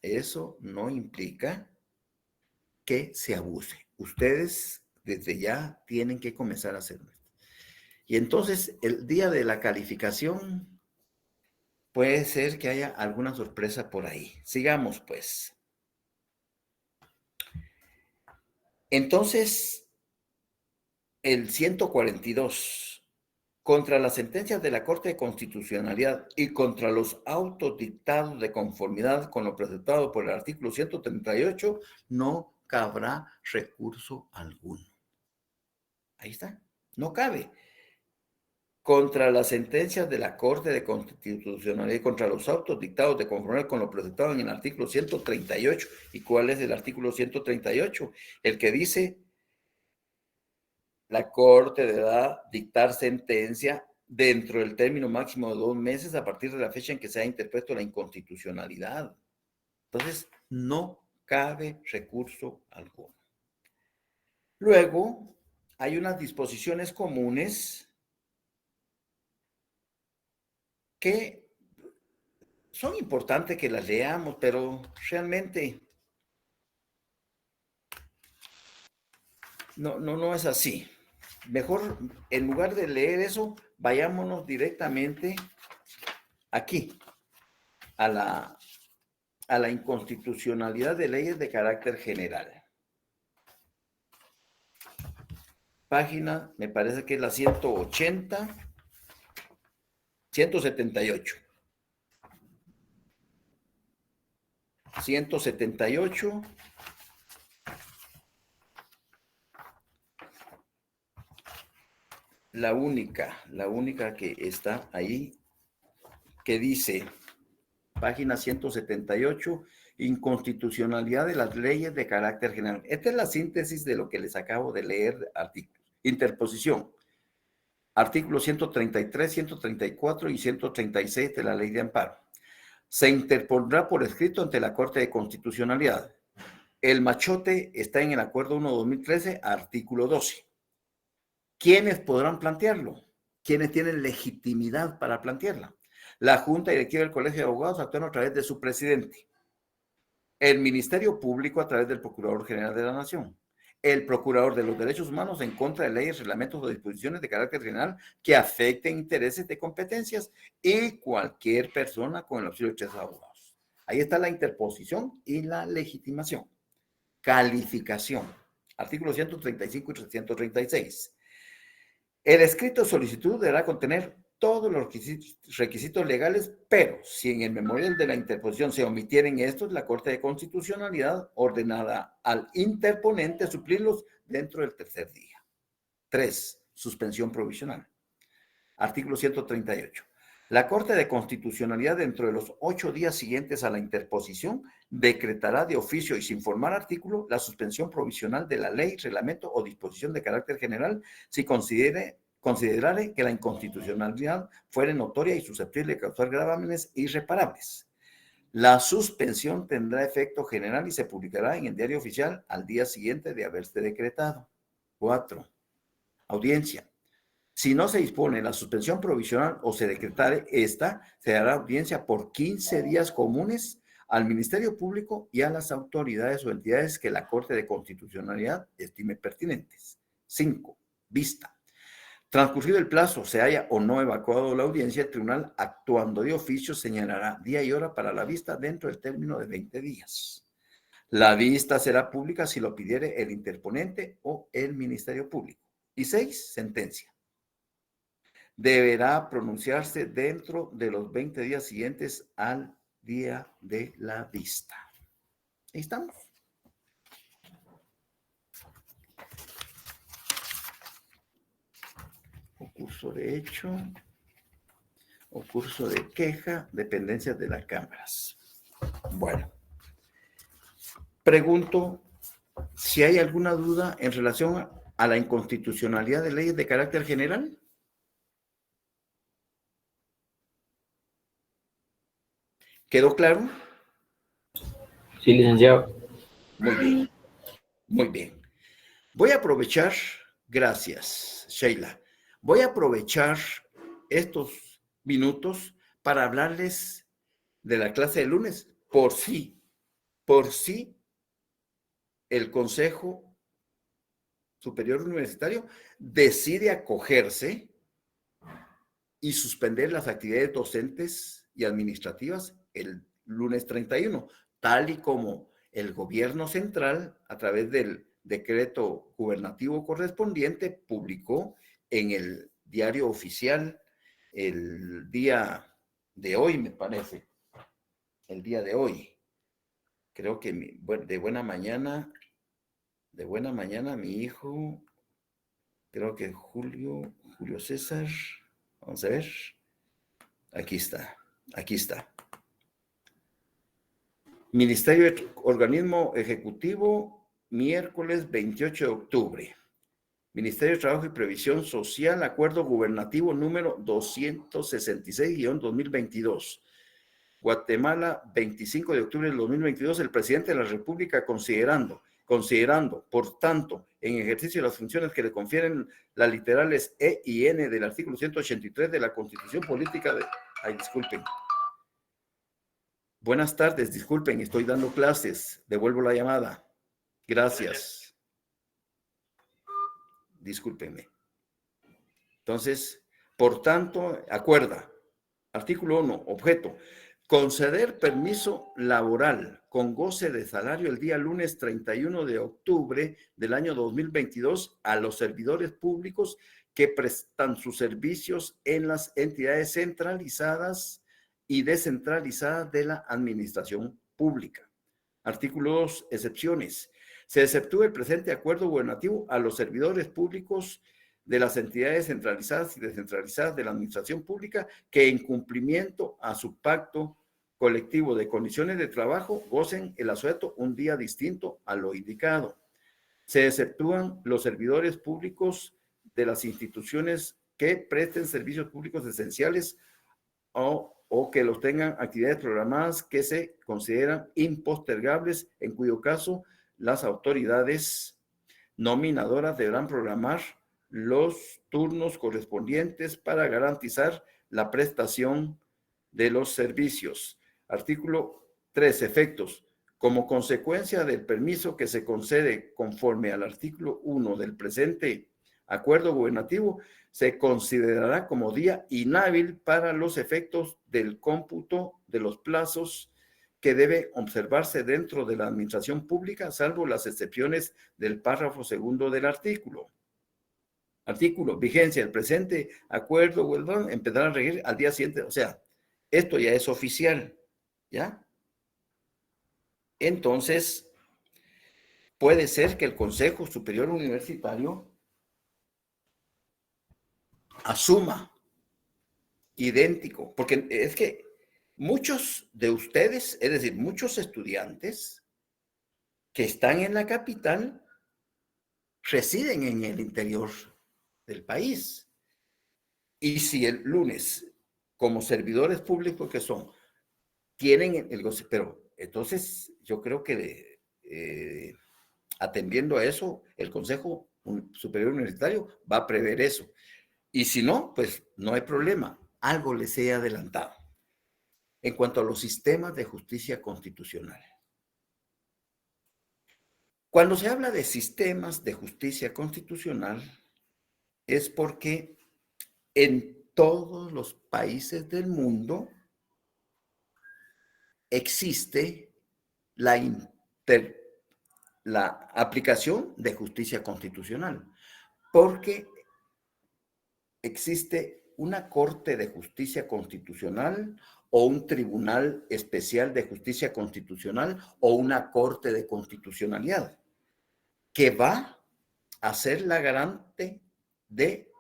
eso no implica que se abuse. Ustedes desde ya tienen que comenzar a hacerlo. Y entonces, el día de la calificación, puede ser que haya alguna sorpresa por ahí. Sigamos, pues. Entonces, el 142, contra las sentencias de la Corte de Constitucionalidad y contra los autos dictados de conformidad con lo presentado por el artículo 138, no cabrá recurso alguno. Ahí está, no cabe. Contra las sentencias de la Corte de Constitucionalidad y contra los autos dictados de conformidad con lo presentado en el artículo 138. ¿Y cuál es el artículo 138? El que dice: la Corte deberá dictar sentencia dentro del término máximo de 2 meses a partir de la fecha en que se ha interpuesto la inconstitucionalidad. Entonces, no cabe recurso alguno. Luego, hay unas disposiciones comunes que son importantes que las leamos, pero realmente no es así. Mejor, en lugar de leer eso, vayámonos directamente aquí, a la inconstitucionalidad de leyes de carácter general. Página, me parece que es la 180, 178. 178. La única que está ahí, que dice, página 178, inconstitucionalidad de las leyes de carácter general. Esta es la síntesis de lo que les acabo de leer. Interposición. Artículos 133, 134 y 136 de la Ley de Amparo. Se interpondrá por escrito ante la Corte de Constitucionalidad. El machote está en el Acuerdo 1/2013, artículo 12. ¿Quiénes podrán plantearlo? ¿Quiénes tienen legitimidad para plantearla? La Junta Directiva del Colegio de Abogados actuando a través de su presidente. El Ministerio Público a través del Procurador General de la Nación. El Procurador de los Derechos Humanos en contra de leyes, reglamentos o disposiciones de carácter general que afecten intereses de competencias y cualquier persona con el auxilio de 3 abogados. Ahí está la interposición y la legitimación. Calificación. Artículos 135 y 136. El escrito de solicitud deberá contener todos los requisitos legales, pero si en el memorial de la interposición se omitieren estos, la Corte de Constitucionalidad ordenará al interponente suplirlos dentro del 3er día. 3. Suspensión provisional. Artículo 138. La Corte de Constitucionalidad, dentro de los 8 días siguientes a la interposición, decretará de oficio y sin formar artículo la suspensión provisional de la ley, reglamento o disposición de carácter general si considerare que la inconstitucionalidad fuere notoria y susceptible de causar gravámenes irreparables. La suspensión tendrá efecto general y se publicará en el Diario Oficial al día siguiente de haberse decretado. 4. Audiencia. Si no se dispone la suspensión provisional o se decretare esta, se dará audiencia por 15 días comunes al Ministerio Público y a las autoridades o entidades que la Corte de Constitucionalidad estime pertinentes. 5. Vista. Transcurrido el plazo, se haya o no evacuado la audiencia, el tribunal, actuando de oficio, señalará día y hora para la vista dentro del término de 20 días. La vista será pública si lo pidiere el interponente o el Ministerio Público. Y 6, sentencia. Deberá pronunciarse dentro de los 20 días siguientes al día de la vista. Ahí estamos. O curso de hecho, o curso de queja, dependencias de las cámaras. Bueno, pregunto si hay alguna duda en relación a la inconstitucionalidad de leyes de carácter general. ¿Quedó claro? Sí, licenciado. Muy bien, muy bien. Voy a aprovechar, gracias, Sheila. Voy a aprovechar estos minutos para hablarles de la clase de lunes, por si el Consejo Superior Universitario decide acogerse y suspender las actividades docentes y administrativas el lunes 31, tal y como el gobierno central, a través del decreto gubernativo correspondiente, publicó en el diario oficial el día de hoy, me parece, el día de hoy. Creo que de buena mañana, mi hijo, creo que Julio César, vamos a ver, aquí está. Ministerio, organismo ejecutivo, miércoles 28 de octubre. Ministerio de Trabajo y Previsión Social, acuerdo gubernativo número 266-2022. Guatemala, 25 de octubre del 2022, el presidente de la República considerando, por tanto, en ejercicio de las funciones que le confieren las literales E y N del artículo 183 de la Constitución Política de... Ay, disculpen. Buenas tardes, disculpen, estoy dando clases, devuelvo la llamada. Gracias. Discúlpenme. Entonces, por tanto, acuerda, artículo 1, objeto, conceder permiso laboral con goce de salario el día lunes 31 de octubre del año 2022 a los servidores públicos que prestan sus servicios en las entidades centralizadas y descentralizadas de la administración pública. Artículo 2, excepciones. Se exceptúa el presente acuerdo gubernativo a los servidores públicos de las entidades centralizadas y descentralizadas de la administración pública que en cumplimiento a su pacto colectivo de condiciones de trabajo gocen el asueto un día distinto a lo indicado. Se exceptúan los servidores públicos de las instituciones que presten servicios públicos esenciales o que los tengan actividades programadas que se consideran impostergables, en cuyo caso las autoridades nominadoras deberán programar los turnos correspondientes para garantizar la prestación de los servicios. Artículo 3. Efectos. Como consecuencia del permiso que se concede conforme al artículo 1 del presente acuerdo gubernativo, se considerará como día inhábil para los efectos del cómputo de los plazos que debe observarse dentro de la administración pública, salvo las excepciones del párrafo segundo del artículo. Artículo, vigencia, el presente acuerdo empezará a regir al día siguiente, o sea, esto ya es oficial, ¿ya? Entonces, puede ser que el Consejo Superior Universitario asuma idéntico, porque es que muchos de ustedes, es decir, muchos estudiantes que están en la capital residen en el interior del país. Y si el lunes, como servidores públicos que son, tienen el goce, pero entonces yo creo que atendiendo a eso, el Consejo Superior Universitario va a prever eso. Y si no, pues no hay problema, algo les he adelantado. En cuanto a los sistemas de justicia constitucional. Cuando se habla de sistemas de justicia constitucional, es porque en todos los países del mundo existe la aplicación de justicia constitucional, porque existe una Corte de Justicia Constitucional o un Tribunal Especial de Justicia Constitucional o una Corte de Constitucionalidad que va a ser la garante de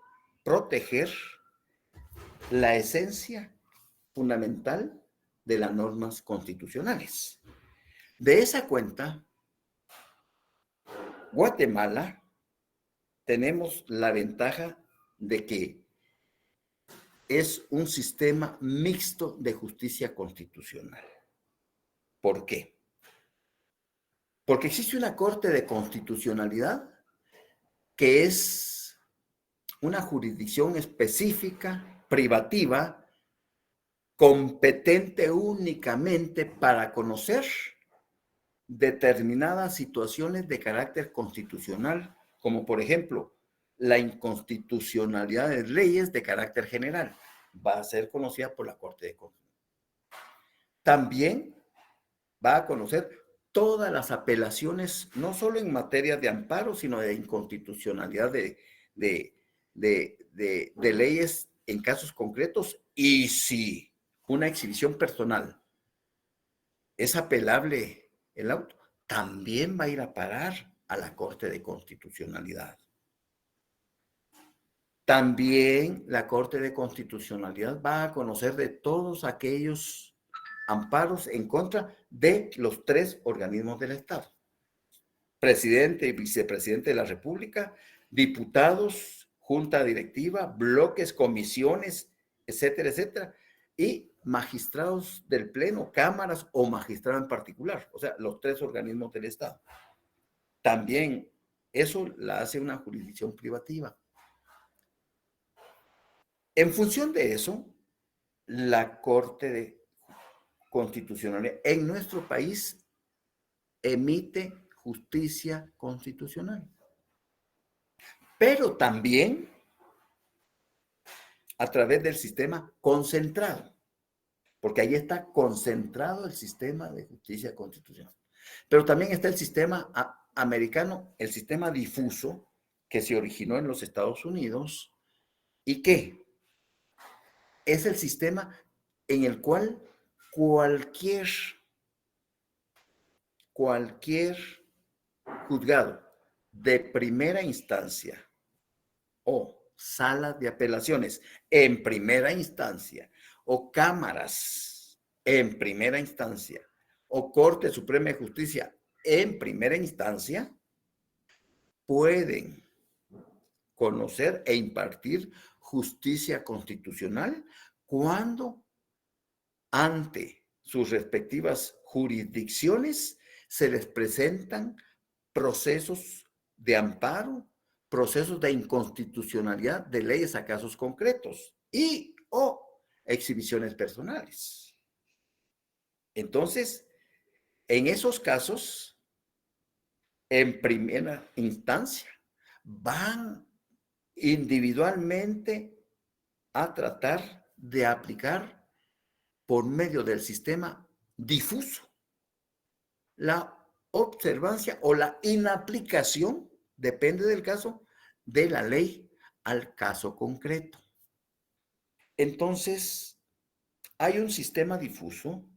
proteger la esencia fundamental de las normas constitucionales. De esa cuenta, Guatemala tenemos la ventaja de que es un sistema mixto de justicia constitucional. ¿Por qué? Porque existe una Corte de Constitucionalidad que es una jurisdicción específica, privativa, competente únicamente para conocer determinadas situaciones de carácter constitucional, como por ejemplo, la inconstitucionalidad de leyes de carácter general. Va a ser conocida por la Corte de Constitucionalidad. También va a conocer todas las apelaciones, no solo en materia de amparo, sino de inconstitucionalidad de leyes en casos concretos. Y si una exhibición personal es apelable el auto, también va a ir a parar a la Corte de Constitucionalidad. También la Corte de Constitucionalidad va a conocer de todos aquellos amparos en contra de los 3 organismos del Estado: presidente y vicepresidente de la República, diputados, junta directiva, bloques, comisiones, etcétera, etcétera, y magistrados del Pleno, cámaras o magistrado en particular, o sea, los 3 organismos del Estado. También eso la hace una jurisdicción privativa. En función de eso, la Corte de Constitucionalidad en nuestro país emite justicia constitucional, pero también a través del sistema concentrado, porque ahí está concentrado el sistema de justicia constitucional. Pero también está el sistema americano, el sistema difuso, que se originó en los Estados Unidos y que es el sistema en el cual cualquier juzgado de primera instancia o sala de apelaciones en primera instancia o cámaras en primera instancia o Corte Suprema de Justicia en primera instancia pueden conocer e impartir justicia constitucional cuando ante sus respectivas jurisdicciones se les presentan procesos de amparo, procesos de inconstitucionalidad de leyes a casos concretos y o exhibiciones personales. Entonces, en esos casos, en primera instancia, van individualmente a tratar de aplicar por medio del sistema difuso la observancia o la inaplicación, depende del caso, de la ley al caso concreto. Entonces, hay un sistema difuso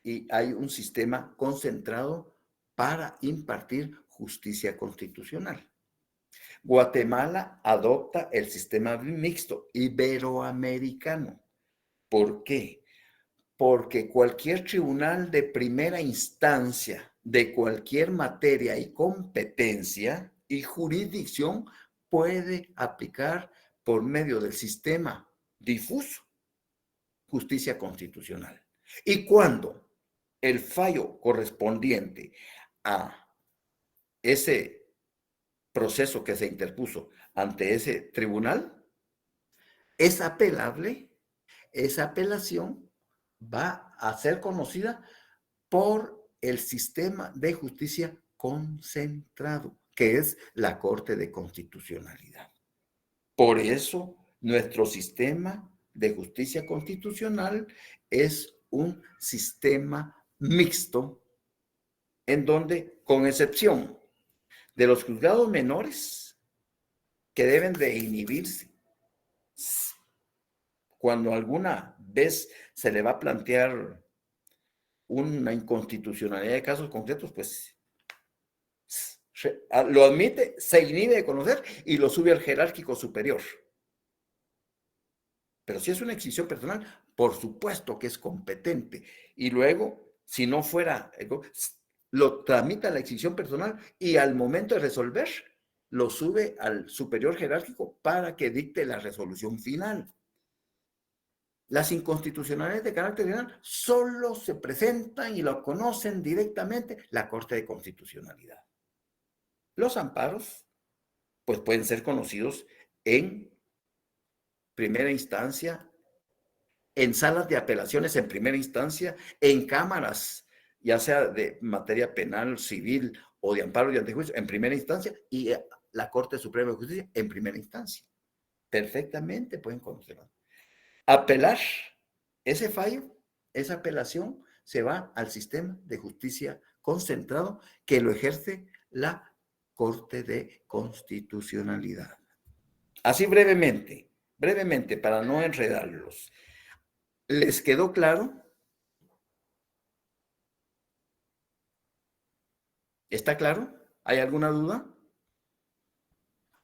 y hay un sistema concentrado para impartir justicia constitucional. Guatemala adopta el sistema mixto iberoamericano. ¿Por qué? Porque cualquier tribunal de primera instancia de cualquier materia y competencia y jurisdicción puede aplicar por medio del sistema difuso justicia constitucional. Y cuando el fallo correspondiente a ese proceso que se interpuso ante ese tribunal es apelable, esa apelación va a ser conocida por el sistema de justicia concentrado, que es la Corte de Constitucionalidad. Por eso Nuestro sistema de justicia constitucional es un sistema mixto en donde, con excepción de los juzgados menores que deben de inhibirse cuando alguna vez se le va a plantear una inconstitucionalidad de casos concretos, pues lo admite, se inhibe de conocer y lo sube al jerárquico superior. Pero si es una exhibición personal, por supuesto que es competente. Y luego, si no fuera, lo tramita a la exhibición personal y al momento de resolver, lo sube al superior jerárquico para que dicte la resolución final. Las inconstitucionalidades de carácter general solo se presentan y lo conocen directamente la Corte de Constitucionalidad. Los amparos, pues pueden ser conocidos en primera instancia, en salas de apelaciones en primera instancia, en cámaras, ya sea de materia penal, civil o de amparo y antejuicio, en primera instancia, y la Corte Suprema de Justicia en primera instancia. Perfectamente pueden conocerlo. Apelar ese fallo, esa apelación, se va al sistema de justicia concentrado que lo ejerce la Corte de Constitucionalidad. Así brevemente, para no enredarlos. ¿Les quedó claro? ¿Está claro? ¿Hay alguna duda?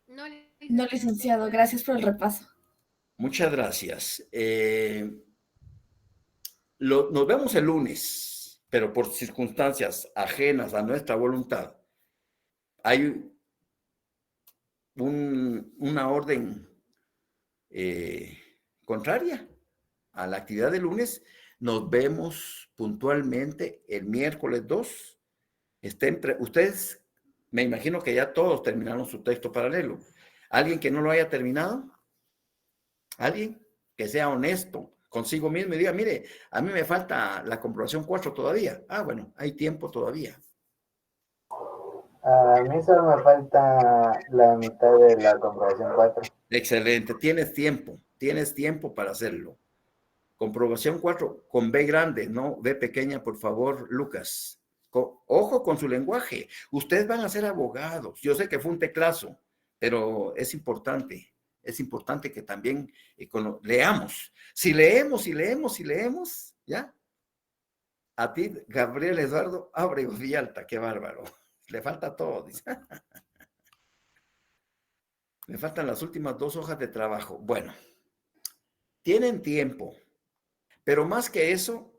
No, licenciado, gracias por el repaso. Muchas gracias. Nos vemos el lunes, pero por circunstancias ajenas a nuestra voluntad. Hay una orden contraria a la actividad del lunes. Nos vemos puntualmente el miércoles 2. Ustedes, me imagino que ya todos terminaron su texto paralelo. ¿Alguien que no lo haya terminado? ¿Alguien que sea honesto consigo mismo y diga, mire, a mí me falta la comprobación 4 todavía? Ah, bueno, hay tiempo todavía. A mí solo me falta la mitad de la comprobación 4. Excelente, tienes tiempo para hacerlo. Comprobación 4 con B grande, no B pequeña, por favor, Lucas. Ojo con su lenguaje. Ustedes van a ser abogados. Yo sé que fue un teclazo, pero es importante que también leamos. Si leemos, ¿ya? A ti, Gabriel Eduardo Ábrego Villalta, qué bárbaro. Le falta todo, dice. Me faltan las últimas 2 hojas de trabajo. Bueno, tienen tiempo, pero más que eso,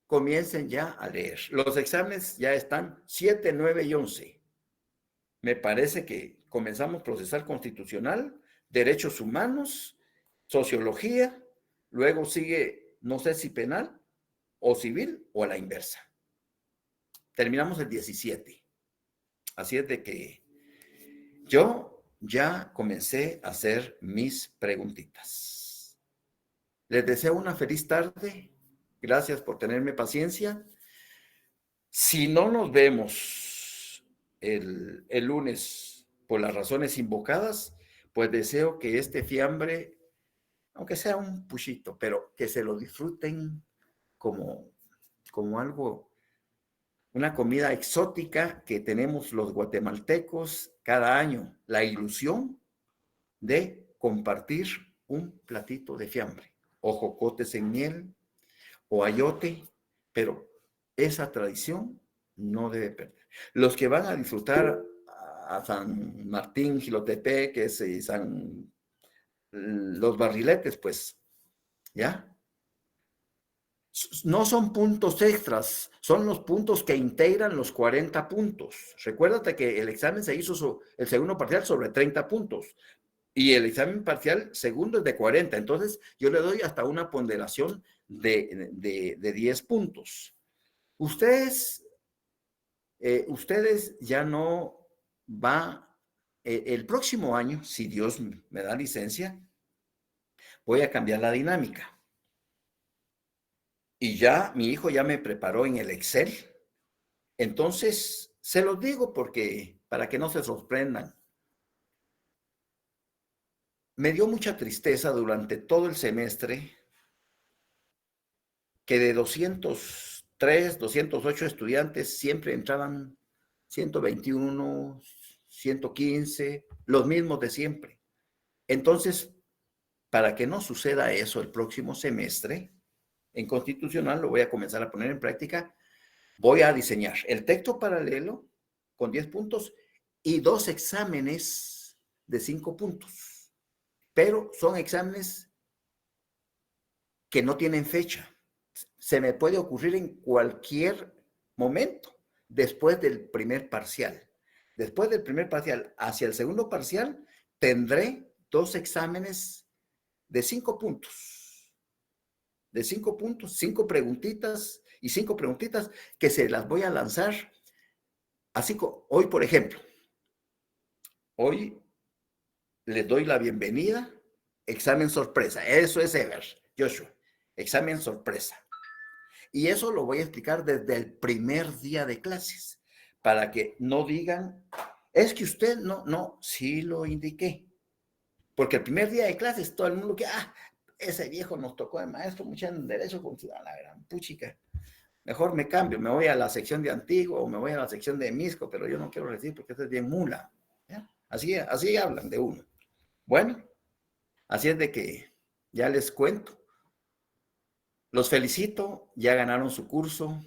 comiencen ya a leer. Los exámenes ya están 7, 9 y 11. Me parece que comenzamos procesal constitucional, derechos humanos, sociología, luego sigue, no sé si penal o civil o a la inversa. Terminamos el 17. Así es de que yo ya comencé a hacer mis preguntitas. Les deseo una feliz tarde. Gracias por tenerme paciencia. Si no nos vemos el lunes por las razones invocadas, pues deseo que este fiambre, aunque sea un puchito, pero que se lo disfruten como algo, una comida exótica que tenemos los guatemaltecos cada año, la ilusión de compartir un platito de fiambre, o jocotes en miel, o ayote, pero esa tradición no debe perder. Los que van a disfrutar a San Martín, Jilotepeques y los barriletes, pues, ¿ya? No son puntos extras, son los puntos que integran los 40 puntos. Recuérdate que el examen se hizo, el segundo parcial sobre 30 puntos y el examen parcial segundo es de 40. Entonces, yo le doy hasta una ponderación de 10 puntos. Ustedes ya no el próximo año, si Dios me da licencia, voy a cambiar la dinámica. Y ya mi hijo ya me preparó en el Excel. Entonces, se los digo para que no se sorprendan. me dio mucha tristeza durante todo el semestre que de 203, 208 estudiantes siempre entraban 121, 115, los mismos de siempre. Entonces, para que no suceda eso el próximo semestre, en Constitucional lo voy a comenzar a poner en práctica, voy a diseñar el texto paralelo con 10 puntos y 2 exámenes de 5 puntos. Pero son exámenes que no tienen fecha. Se me puede ocurrir en cualquier momento después del primer parcial. Después del primer parcial hacia el segundo parcial tendré 2 exámenes de 5 puntos. De 5 puntos, 5 preguntitas y 5 preguntitas que se las voy a lanzar. Así como hoy, por ejemplo, hoy les doy la bienvenida, examen sorpresa. Eso es Ever, Joshua, examen sorpresa. Y eso lo voy a explicar desde el primer día de clases, para que no digan, es que usted no, sí lo indiqué. Porque el primer día de clases todo el mundo que, ese viejo nos tocó de maestro, mucha en derecho, a la gran puchica. Mejor me cambio, me voy a la sección de Antigua o me voy a la sección de Misco, pero yo no quiero recibir porque esto es bien mula. ¿Ya? Así hablan de uno. Bueno, así es de que ya les cuento. Los felicito, ya ganaron su curso.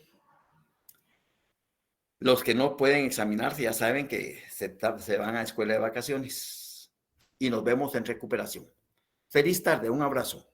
Los que no pueden examinarse ya saben que se van a escuela de vacaciones y nos vemos en recuperación. Feliz tarde, un abrazo.